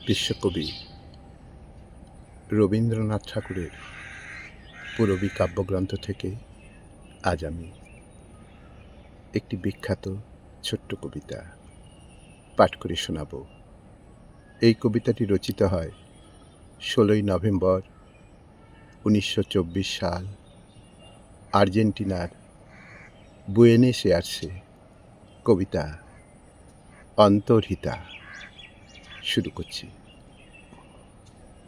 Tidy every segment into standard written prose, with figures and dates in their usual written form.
বিশ্বকবি রবীন্দ্রনাথ ঠাকুরের পূরবী কাব্যগ্রন্থ থেকে আজ আমি একটি বিখ্যাত ছোট্ট কবিতা পাঠ করে শোনাব। এই কবিতাটি রচিত হয় 16ই নভেম্বর 1924 সাল আর্জেন্টিনার বুয়েনোস এয়ার্সে। কবিতা অন্তর্হিতা। শুরু করছি।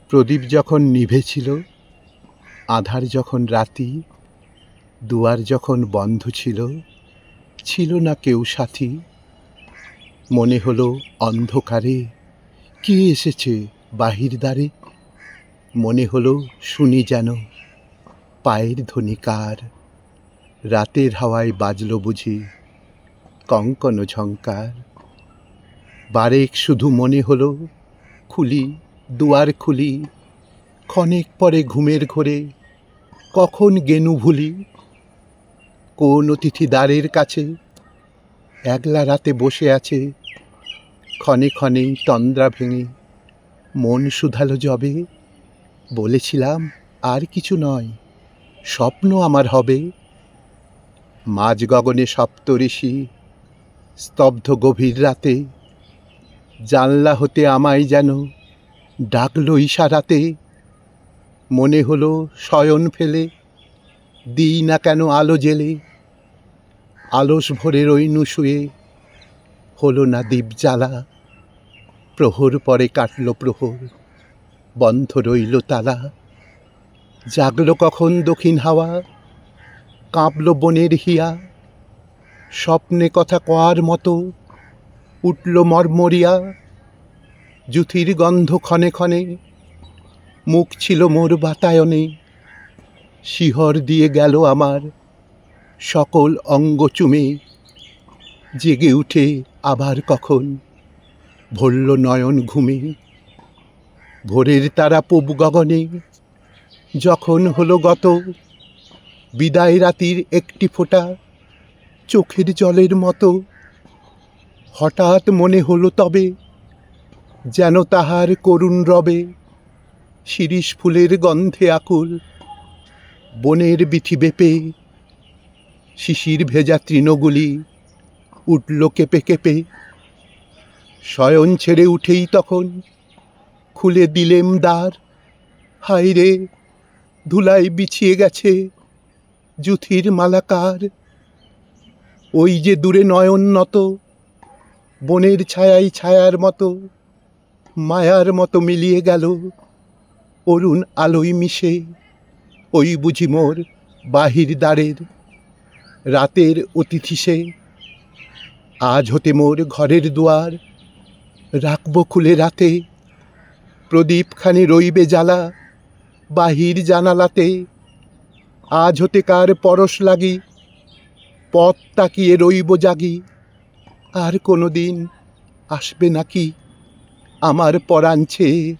প্রদীপ যখন নিভেছিল, আঁধার যখন রাতি, দুয়ার যখন বন্ধ ছিল, ছিল না কেউ সাথী। মনে হলো অন্ধকারে কে এসেছে বাহির দ্বারে। মনে হলো শুনি যেন পায়ের ধ্বনি কার। রাতের হাওয়ায় বাজল বুঝি কঙ্কণ ঝঙ্কার। বারেক শুধু মনে হলো খুলি দুয়ার খুলি, ক্ষণেক পরে ঘুমের ঘোরে কখন গেনু ভুলি। কোন অতিথি দ্বারের কাছে একলা রাতে বসে আছে, ক্ষণে ক্ষণে তন্দ্রা ভেঙে মন শুধালো যবে। বলেছিলাম আর কিছু নয়, স্বপ্ন আমার হবে। মাঝ গগনে সপ্তঋষি স্তব্ধ গভীর রাতে, জানলা হতে আমায় যেন ডাকলো ইশারাতে। মনে হলো শয়ন ফেলে দিই না কেন আলো জেলে। আলস ভরে রইনু শুয়ে, হলো না দীপ জ্বালা। প্রহর পরে কাটল প্রহর, বন্ধ রইল তালা। জাগলো কখন দক্ষিণ হাওয়া, কাঁপল বনের হিয়া। স্বপ্নে কথা কওয়ার মতো উঠল মরমরিয়া। জুথির গন্ধ ক্ষণে ক্ষণে মুখ ছিল মোর বাতায়নে। শিহর দিয়ে গেল আমার সকল অঙ্গ চুমে। জেগে উঠে আবার কখন ভরল নয়ন ঘুমে। ভোরের তারা পূব গগনে যখন হলো গত, বিদায় রাতির একটি ফোঁটা চোখের জলের মতো। হঠাৎ মনে হলো তবে যেন তাহার করুণ রবে শিরীষ ফুলের গন্ধে আকুল বনের বিথি বেপে। শিশির ভেজা তৃণগুলি উঠল কেঁপে কেঁপে। শয়ন ছেড়ে উঠেই তখন খুলে দিলেম দ্বার। হায় রে, ধুলায় বিছিয়ে গেছে জুথির মালাকার। ওই যে দূরে নয়ন নত, বনের ছায়ায় ছায়ার মতো, মায়ার মতো মিলিয়ে গেল অরুণ আলোয় মিশে। ওই বুঝি মোর বাহির দ্বারের রাতের অতিথি সে। আজ হতে মোর ঘরের দুয়ার রাখবো খুলে রাতে। প্রদীপখানি রইবে জ্বালা বাহির জানালাতে। আজ হতে কার পরশ লাগি পথ তাকিয়ে রইব জাগি। আর কোনো দিন আসবে নাকি আমার পরাণ ছেয়ে।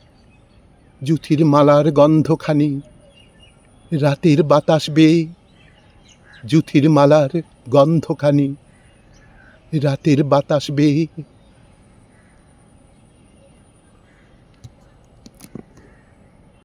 জুথির মালার গন্ধখানি রাতের বাতাস বেয়ে। জুথির মালার গন্ধখানি রাতের বাতাস বেয়ে।